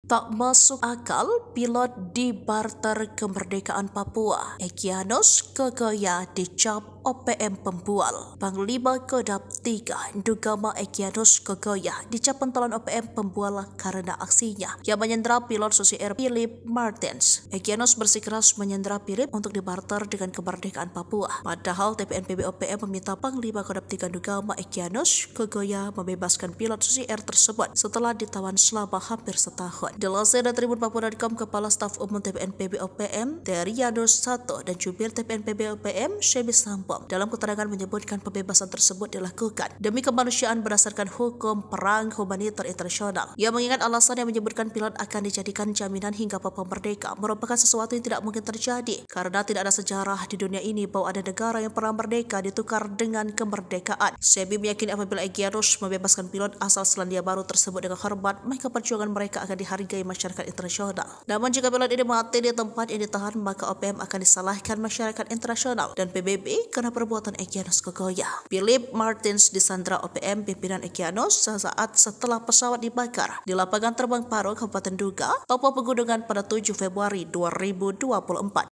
Tak masuk akal pilot di barter kemerdekaan Papua. Egyanus Kogoya dicap OPM pembual. Panglima Kodam 3 Ndugama Egyanus Kogoya dicap pentolan OPM pembual karena aksinya yang menyandera pilot Susi Air Philip Martins. Egyanus bersikeras menyandera Philip untuk dibarter dengan kemerdekaan Papua. Padahal TPNPB OPM meminta Panglima Kodam 3 Ndugama Egyanus Kogoya membebaskan pilot Susi Air tersebut setelah ditawan selama hampir setahun. Dilansir dari Tribun Papua.com, Kepala Staf Umum TPNPB OPM Terianus I dan Jubir TPNPB OPM Shebi Sampom dalam keterangan menyebutkan pembebasan tersebut dilakukan demi kemanusiaan berdasarkan hukum perang humaniter internasional. Ia mengingat alasan yang menyebutkan pilot akan dijadikan jaminan hingga Papua merdeka merupakan sesuatu yang tidak mungkin terjadi karena tidak ada sejarah di dunia ini bahwa ada negara yang pernah merdeka ditukar dengan kemerdekaan. Shebi meyakini apabila Egyanus membebaskan pilot asal Selandia Baru tersebut dengan hormat, maka perjuangan mereka akan dihargai masyarakat internasional. Namun jika pilot ini mati di tempat yang ditahan, maka OPM akan disalahkan masyarakat internasional dan PBB karena perbuatan Egyanus Kogoya. Philip Martins disandra OPM pimpinan Egyanus sesaat setelah pesawat dibakar di lapangan terbang Paro, Kabupaten Duga, Papua Pegunungan pada 7 Februari 2024.